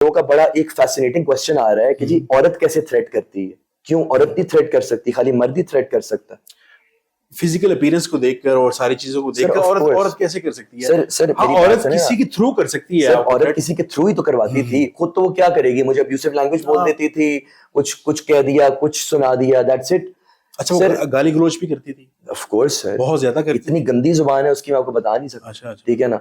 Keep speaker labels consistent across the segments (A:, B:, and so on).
A: لوگوں کا بڑا ایک فیسینیٹنگ کوسچن آ رہا ہے کہ جی عورت کیسے تھریٹ کرتی ہے, کیوں عورت نہیں تھریٹ کر سکتی, خالی مرد ہی تھریٹ کر سکتا ہے؟
B: فزیکل اپیرنس کو دیکھ کر اور ساری چیزوں کو دیکھ کر عورت کیسے کر سکتی ہے؟
A: سر
B: عورت کسی کے تھرو کر سکتی ہے.
A: عورت کسی کے تھرو ہی تو کرواتی تھی, خود تو وہ کیا کرے گی؟ مجھے ابیوسو لینگویج بول دیتی تھی, کچھ کہہ دیا, کچھ سنا دیا, دیٹس اٹ.
B: اچھا وہ گالی گلوچ بھی کرتی تھی؟
A: آف کورس سر,
B: بہت زیادہ کرتی.
A: اتنی گندی زبان ہے اس کی, میں آپ کو بتا نہیں سکتا. ٹھیک ہے نا,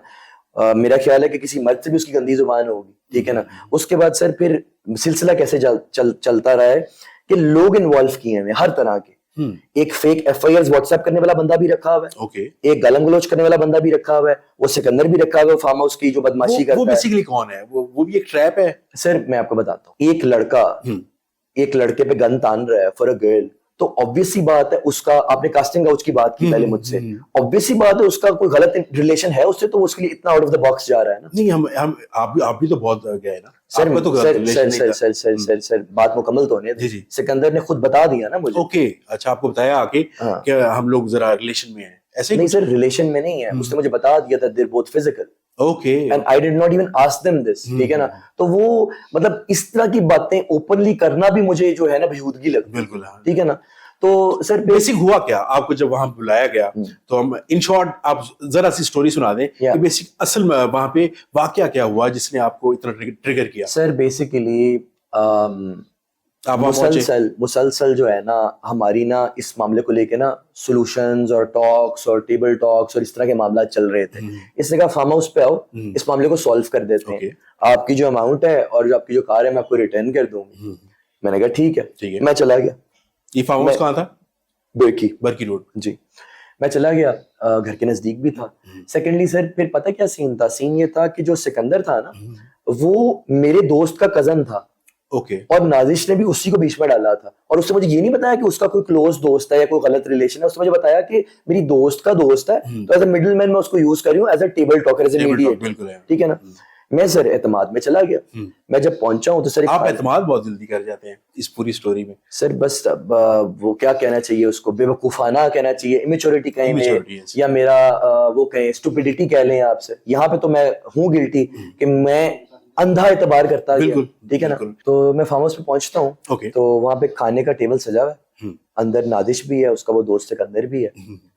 A: میرا خیال ہے کہ کسی مرد سے بھی اس کی گندی زبان ہوگی. ٹھیک ہے نا. اس کے بعد سر پھر سلسلہ کیسے چلتا رہا ہے کہ لوگ انوالو کیے ہیں ہر طرح کے. ایک fake F I R WhatsApp کرنے والا بندہ بھی رکھا ہوا ہے, ایک گالم گلوچ کرنے والا بندہ بھی رکھا ہوا ہے, وہ سکندر بھی رکھا ہوا ہے فارم ہاؤس کی جو بدماشی کرتا ہے.
B: وہ بیسیکلی کون ہے؟ وہ بھی ایک ٹریپ ہے
A: سر. میں آپ کو بتاتا ہوں, ایک لڑکا ایک لڑکے پہ گن تان رہا ہے فار اے گرل, تو obvious سی بات ہے اس کا, آپ نے کاسٹنگ کاؤچ کی بات کی پہلے مجھ سے, obvious سی بات ہے اس کا کوئی غلط ریلیشن ہے اس سے, تو اس کے لیے اتنا آؤٹ آف دا باکس جا رہا ہے نا.
B: نہیں آپ بھی تو بہت گئے نا
A: سر بات مکمل تو ہونے دیں. سکندر نے خود بتا دیا نا مجھے.
B: اوکے اچھا, آپ کو بتایا آ کے کہ ہم لوگ ذرا ریلیشن میں ہیں؟ ایسے
A: نہیں سر, ریلیشن میں نہیں ہے, اس نے مجھے بتا دیا تھا they're both physical.
B: Okay.
A: And I did not even ask them this. ٹھیک ہے نا. تو وہ مطلب اس طرح کی باتیں اوپنلی کرنا بھی مجھے جو ہے نا بےہودگی لگتی.
B: بالکل.
A: ٹھیک ہے نا. تو سر
B: بیسک ہوا کیا آپ کو جب وہاں بلایا گیا؟ تو ہم ان شارٹ آپ ذرا سی اسٹوری سنا دیں کہ بیسک اصل وہاں پہ واقعہ کیا ہوا جس نے آپ کو اتنا ٹریگر کیا.
A: سر بیسیکلی مسلسل جو ہے نا ہماری نا اس معاملے کو لے کے نا سولوشنز اور ٹاکس اور ٹیبل ٹاکس اور اس طرح کے معاملات چل رہے تھے. اس نے کہا فارم ہاؤس پہ آؤ, اس معاملے کو سالو کر دیتے ہیں, آپ کی جو اماؤنٹ ہے اور جو آپ کی جو کار ہے میں آپ کو ریٹرن کر دوں گی. میں نے کہا ٹھیک ہے. میں چلا گیا.
B: یہ فارم ہاؤس کہاں تھا؟ برکی روڈ.
A: جی میں چلا گیا, گھر کے نزدیک بھی تھا. سیکنڈلی سر پھر پتہ کیا سین تھا؟ سین یہ تھا کہ جو سکندر تھا نا وہ میرے دوست کا کزن تھا. اور نازش نے بھی اسی کو بیچ میں ڈالا تھا, اور اس نے مجھے یہ نہیں بتایا کہ اس کا کوئی کلوز دوست ہے یا کوئی غلط ریلیشن ہے. اس نے مجھے بتایا کہ میری دوست کا دوست ہے, تو ایز اے مڈل مین میں اس کو یوز کر رہی ہوں as a table talker, as a mediator. ٹھیک ہے نا. میں سر اعتماد میں چلا گیا. میں جب پہنچا ہوں تو سر
B: آپ اعتماد بہت جلدی کر جاتے ہیں اس پوری سٹوری میں.
A: سر بس وہ کیا کہنا چاہیے اس کو, بے وقوفانہ کہنا چاہیے, امیچورٹی کہیں یا میرا وہ کہیں اسٹوپڈیٹی کہہ لیں آپ سے. یہاں پہ تو میں ہوں گلٹی کہ میں اندھا اعتبار کرتا گیا. ٹھیک ہے نا. تو میں فارم ہاؤس پہ پہنچتا ہوں تو وہاں پہ کھانے کا ٹیبل سجا ہوا ہے, اندر نادش بھی ہے, اس کا وہ دوست سکندر بھی ہے.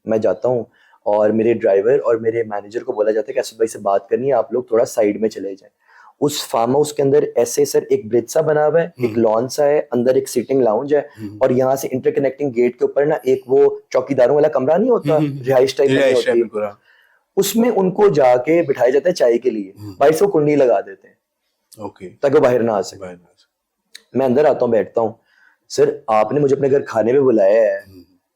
A: میں جاتا ہوں اور میرے ڈرائیور اور میرے مینیجر کو بولا جاتا ہے کہ اسد بھائی سے بات کرنی ہے, آپ لوگ تھوڑا سائڈ میں چلے جائیں. اس فارم ہاؤس کے اندر ایسے سر ایک برج سا بنا ہوا ہے, ایک لان سا ہے, اندر ایک سیٹنگ لاؤنج ہے, اور یہاں سے انٹر کنیکٹنگ گیٹ کے اوپر نا ایک وہ چوکی داروں والا کمرہ نہیں ہوتا, رہائش ٹائپ نہیں ہوتی, اس میں ان کو جا کے بٹھایا جاتا ہے چائے کے لیے. باہر سے وہ کنڈی لگا دیتے ہیں تاکہ وہ باہر نہ آ سکے. میں اندر آتا ہوں, بیٹھتا ہوں. سر آپ نے مجھے اپنے گھر کھانے پہ بلایا ہے,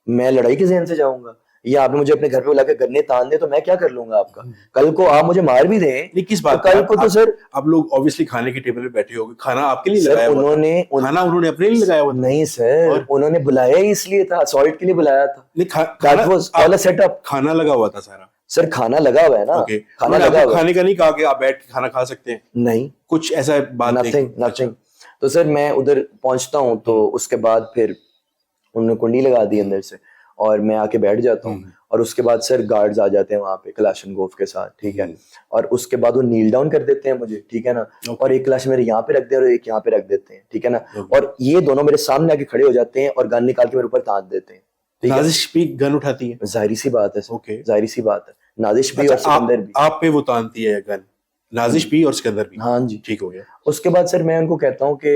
A: میں لڑائی کے ذہن سے جاؤں گا؟ یا آپ نے مجھے اپنے گھر پہ بلا کے گنے تان دے تو میں کیا کر لوں گا آپ کا؟ کل کو آپ مجھے مار بھی دیں.
B: کس بات
A: کل کو تو سر
B: آپ لوگ obviously کھانے کے ٹیبل پہ بیٹھے ہو گے, کھانا آپ کے لیے لگایا ہوا
A: انہوں نے,
B: کھانا انہوں نے اپنے لیے لگایا ہوا؟
A: نہیں سر, انہوں نے بلایا ہی اس لیے تھا, اسالٹ کے لیے بلایا تھا.
B: کھانا لگا ہوا تھا سارا.
A: سر کھانا لگا ہوا ہے نا, کھانا لگا ہوا.
B: کھانے کا نہیں کہا کہ آپ بیٹھ کے کھانا کھا سکتے ہیں؟
A: نہیں,
B: کچھ ایسا بات
A: نتھنگ. تو سر میں ادھر پہنچتا ہوں تو اس کے بعد پھر انہوں نے کنڈی لگا دی اندر سے, اور میں آ کے بیٹھ جاتا ہوں. اور اس کے بعد سر گارڈز آ جاتے ہیں وہاں پہ کلاشن گوف کے ساتھ. ٹھیک ہے. اور اس کے بعد وہ نیل ڈاؤن کر دیتے ہیں مجھے. ٹھیک ہے نا. اور ایک کلاش میرے یہاں پہ رکھ دیں اور ایک یہاں پہ رکھ دیتے ہیں. ٹھیک ہے نا. اور یہ دونوں میرے سامنے آ کے کھڑے ہو جاتے ہیں اور گن نکال کے میرے اوپر تان دیتے ہیں.
B: نازش بھی گن اٹھاتی ہے؟
A: ظاہری سی بات ہے, ظاہری سی بات ہے. نازش بھی اور سکندر بھی.
B: آپ پہ وہ تانتی ہے گن, نازش بھی اور سکندر بھی؟
A: ہاں جی.
B: ٹھیک ہو گیا.
A: اس کے بعد سر میں ان کو کہتا ہوں کہ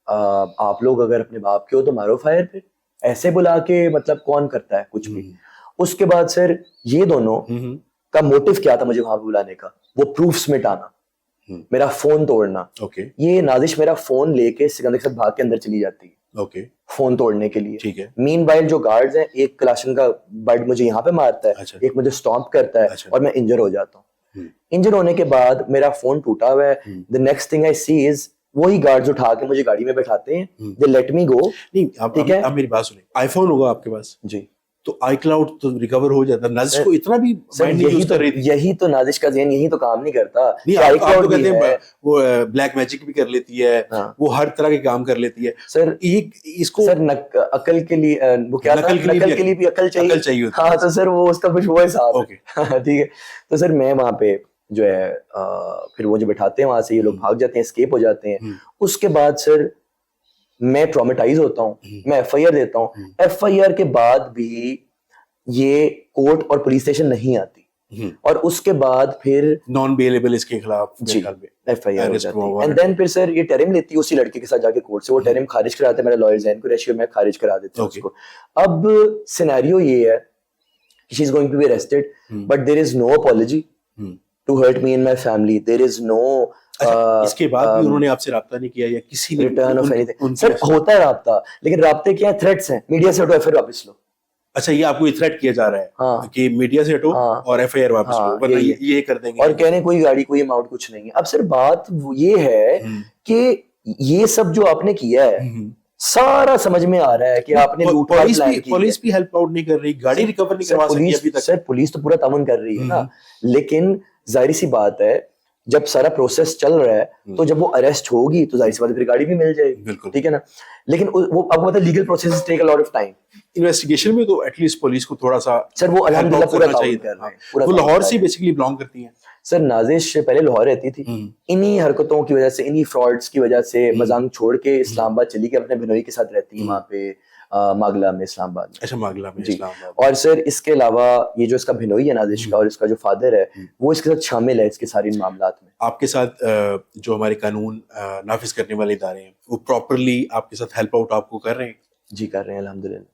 A: آپ لوگ اگر اپنے باپ کے ہو تو مارو فائر پہ. ایسے بلا کے مطلب کون کرتا ہے کچھ بھی. اس کے بعد سر یہ دونوں کا موٹیو کیا تھا مجھے وہاں پہ بلانے کا؟ وہ پروفس مٹانا, میرا فون توڑنا. یہ نازش میرا فون لے کے سکندر کے ساتھ بھاگ کے اندر چلی جاتی ہے فون توڑنے کے لیے.
B: ٹھیک ہے.
A: مین وائل جو گارڈز ہیں, ایک کلاشن کا بٹ مجھے یہاں پہ مارتا ہے, ایک مجھے اسٹامپ کرتا ہے, اور میں انجر ہو جاتا ہوں. انجر ہونے کے بعد میرا فون ٹوٹا ہوا ہے. The next thing I see is وہی گارڈز اٹھا کے مجھے گاڑی میں بیٹھاتے ہیں. They let me go.
B: ٹھیک ہے. اب میری بات سنیں, آئی فون ہوگا آپ کے پاس؟
A: جی.
B: تو آئی کلاؤڈ تو ریکور ہو جاتا. نازش کو اتنا بھی
A: یہی تو نازش کا ذہن یہی تو کام نہیں کرتا.
B: آپ تو کہتے ہیں وہ بلیک میجک بھی کر لیتی ہے, وہ ہر طرح کے کام کر لیتی ہے.
A: سر
B: اس کو
A: سر عقل کے لیے وہ کیا تھا, نقل کے لیے بھی عقل چاہیے. ہاں تو سر وہ اس کا کچھ وہ حساب ہے. ٹھیک ہے. تو سر میں وہاں پہ جو ہے پھر وہ جو بٹھاتے ہیں وہاں سے، یہ لوگ بھاگ جاتے ہیں، اسکیپ ہو جاتے ہیں. اس کے بعد سر میں ٹرامیٹائز ہوتا ہوں، میں ایف آئی آر دیتا ہوں. ایف آئی آر کے بعد بھی یہ کورٹ اور پولیس اسٹیشن نہیں آتی، اور اس کے بعد پھر
B: نان بیلیبل اس کے خلاف
A: ایف آئی آر ہو جاتی ہے. اینڈ دین پھر سر یہ ٹرم لیتی ہے اسی لڑکے کے ساتھ جا کے کورٹ سے، وہ ٹرم خارج کراتے ہیں، میرا لائر زین قریشی اور میں خارج کرا دیتے ہیں اس کو. اب سینیریو یہ ہے she is going to be arrested but there is no apology to hurt me and my family. There is no
B: اس کے بعد بھی انہوں نے آپ سے رابطہ نہیں کیا یا کسی نے
A: ریٹرن آف اینی تھنگ؟ سر ہوتا ہے رابطہ، لیکن رابطے کیا ہیں؟ تھریٹس ہیں، میڈیا سے ہٹو ایف آئی آر واپس لو.
B: اچھا یہ آپ کو تھریٹ کیا جا رہا ہے کہ میڈیا سے ہٹو اور ایف آئی آر واپس لو ورنہ یہ کر دیں گے،
A: اور کہہ رہے ہیں کوئی گاڑی کوئی اماؤنٹ کچھ نہیں ہے. اب سر بات یہ ہے کہ یہ سب جو آپ نے کیا ہے سارا سمجھ میں آ رہا ہے کہ آپ نے لوٹ مار پلان کی.
B: پولیس بھی ہیلپ آؤٹ نہیں کر رہی، گاڑی ریکور نہیں کروا سکی ابھی تک.
A: سر پولیس تو پورا تعاون کر رہی ہے نا، لیکن ظاہر سی بات ہے جب سارا پروسیس چل رہا ہے تو جب وہ اریسٹ ہوگی تو ظاہر سی بات ہے پھر گاڑی بھی مل جائے گی.
B: بالکل
A: ٹھیک ہے نا، لیکن وہ آپ کو پتہ ہے legal process take a lot of time.
B: Investigation میں تو ایٹ لیسٹ پولیس کو تھوڑا سا
A: سر وہ الحمدللہ پورا تعاون کر رہے ہیں.
B: وہ لاہور سے بیسیکلی بلانگ کرتی ہیں.
A: سر نازش پہلے لاہور رہتی تھی، انہی حرکتوں کی وجہ سے، انہی فراڈس کی وجہ سے مزانگ چھوڑ کے اسلام آباد چلی گئی، اپنے بنوئی کے ساتھ رہتی ہیں وہاں پہ ماگلہ میں، اسلام آباد میں.
B: اچھا ماگلہ میں
A: جی.
B: اسلام آباد.
A: اور سر اس کے علاوہ یہ جو اس کا بنوئی ہے نازش کا اور اس کا جو فادر ہے وہ اس کے ساتھ شامل ہے اس کے سارے معاملات میں.
B: آپ کے ساتھ جو ہمارے قانون نافذ کرنے والے ادارے ہیں وہ پراپرلی آپ کے ساتھ ہیلپ آؤٹ آپ کو کر رہے ہیں؟
A: جی کر رہے ہیں الحمدللہ.